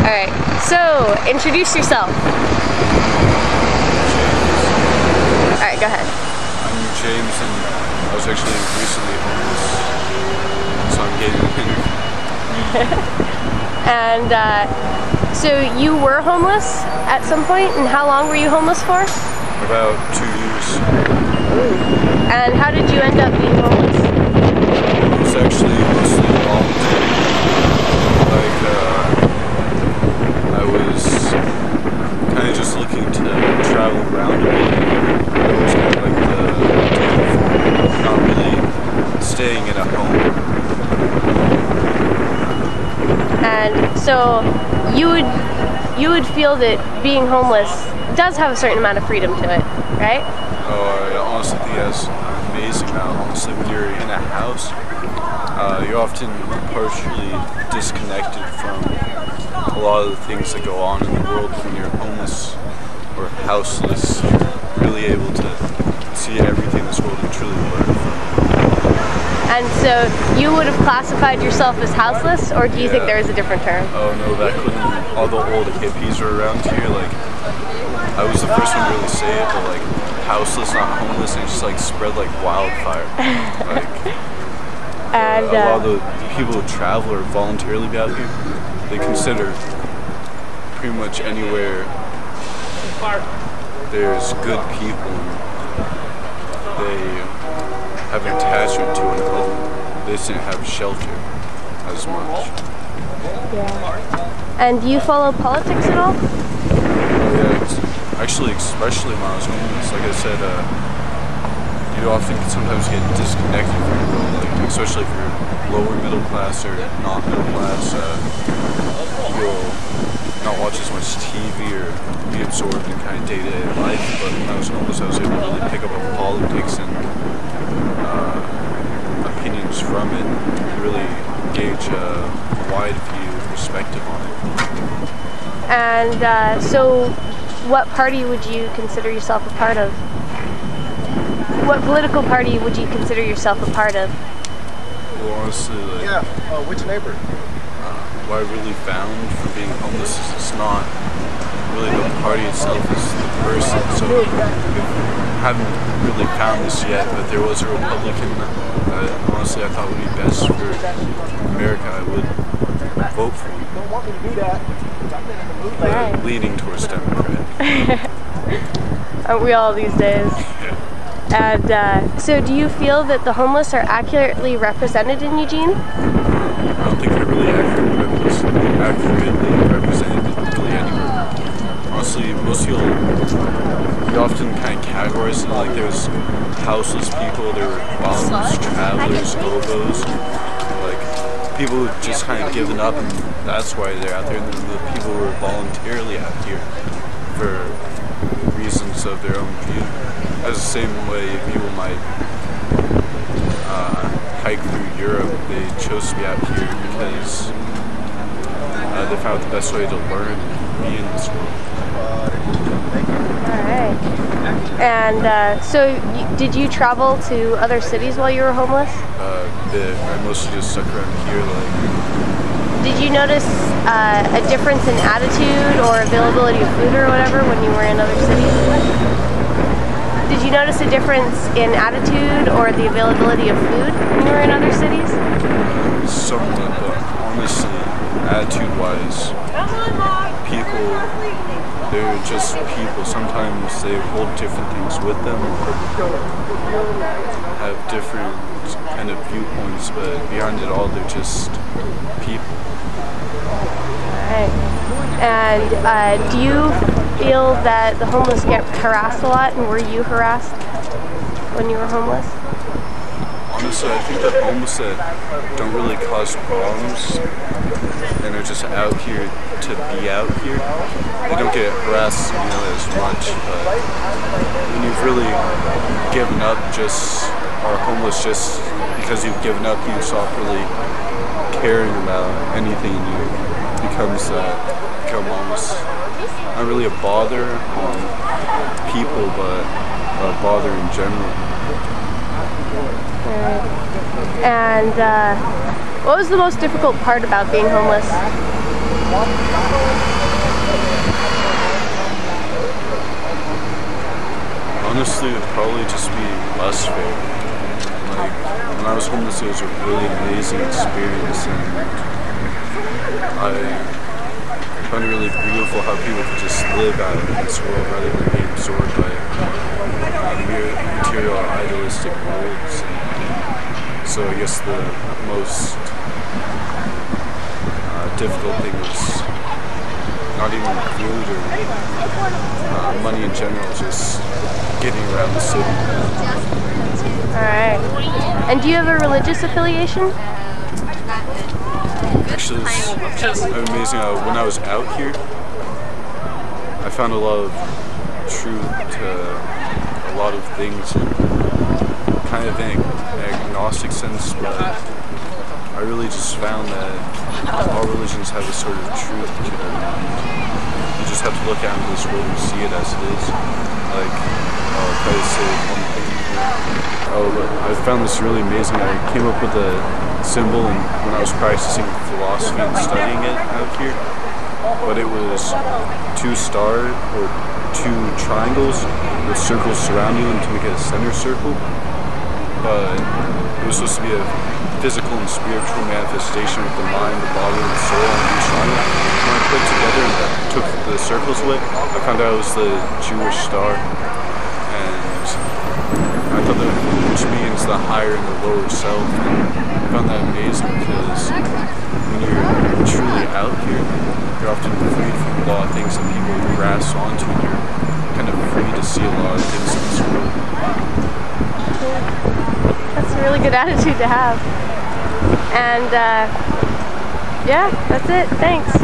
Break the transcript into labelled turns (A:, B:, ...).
A: Alright, so introduce yourself. Alright, go ahead.
B: I'm James, and I was actually recently homeless, so I'm getting an interview.
A: And so you were homeless at some point, and how long were you homeless for?
B: About 2 years.
A: And how did you end up being homeless?
B: It's actually mostly voluntary. I was kind of just looking to travel around a bit. It was kind of like the not really staying in a home.
A: And so you would feel that being homeless does have a certain amount of freedom to it, right?
B: Oh, I honestly think that's an amazing amount. Honestly, when you're in a house, you're often partially disconnected from a lot of the things that go on in the world. When you're homeless or houseless, you're really able to see everything this world can truly learn from.
A: And so you would have classified yourself as houseless, or do you think there is a different term?
B: Oh no, back when all the old hippies were around here, like, I was the first one to really say it, but like, houseless, not homeless, and it just like spread like wildfire.
A: And
B: a lot of the people who travel or voluntarily be out here, they consider pretty much anywhere there's good people, they have an attachment to an home. They just didn't have shelter as much.
A: yeah. And do you follow politics at all?
B: Yeah, actually, especially when I was homeless, like I said, you often can sometimes get disconnected from the world, like, especially if you're lower middle class or not middle class. You'll not watch as much TV or be absorbed in kind of day-to-day life, but when I was homeless, I was able to really pick up on politics and opinions from it and really gauge a wide view perspective on it.
A: And so what party would you consider yourself a part of? What political party would you consider yourself a part of?
B: Well, honestly, like,
C: which neighbor?
B: What I really found from being homeless is it's not really the party itself, it's the person. So I haven't really found this yet, but there was a Republican that honestly I thought would be best for America. I would vote for him.
C: Don't want me to do that.
B: But leaning towards Democrat.
A: Aren't we all these days?
B: Yeah.
A: And so do you feel that the homeless are accurately represented in Eugene?
B: I don't think they're really accurately represented really anywhere. Honestly, most people, you often kind of categorize it like there's houseless people, there were bums, travelers, hobos, like people who just kind of given up, and that's why they're out there, and then the people who are voluntarily out here for reasons of their own view. That's the same way people might hike through Europe. They chose to be out here because they found the best way to learn and be in this world.
A: Alright. And so did you travel to other cities while you were homeless?
B: I mostly just stuck around here.
A: Did you notice a difference in attitude or availability of food or whatever when you were in other cities? Did you notice a difference in attitude or the availability of food when you were in other cities?
B: Somewhat, but honestly, attitude-wise, people, they're just people. Sometimes they hold different things with them or have different kind of viewpoints, but behind it all, they're just people.
A: Alright. And do you feel that the homeless get harassed a lot, and were you harassed when you were homeless?
B: Honestly, I think that homeless that don't really cause problems and are just out here to be out here, they don't get harassed as much, but when you've really given up are homeless just because you've given up, you stop really caring about anything, and you become almost not really a bother on people, but a bother in general.
A: And what was the most difficult part about being homeless?
B: Honestly, it would probably just be bus fare. Like, when I was homeless, it was a really amazing experience, and I found it really beautiful how people could just live out in this world rather than being absorbed by material or idealistic worlds. And so I guess the most difficult thing was not even food or money in general, just getting around the city.
A: Alright. And do you have a religious affiliation?
B: Actually, it's amazing. When I was out here, I found a lot of truth to a lot of things, in kind of in an agnostic sense, but I really just found that all religions have a sort of truth to them. You just have to look out into this world and see it as it is. Like, I'll try to say one thing here. I found this really amazing. I came up with a symbol and when I was practicing philosophy and studying it out here, but it was 2 stars or 2 triangles with circles surrounding them to make it a center circle. But it was supposed to be a physical and spiritual manifestation with the mind, the body, and the soul on each triangle. When I put it together and took the circles away, I found out it was the Jewish star. And I thought that which means the higher and the lower self. And I found that amazing because when you're truly out here, you're often freed from a lot of things that people grasp onto, and you're kind of free to see a lot of things in this world.
A: That's a really good attitude to have. And yeah, that's it. Thanks.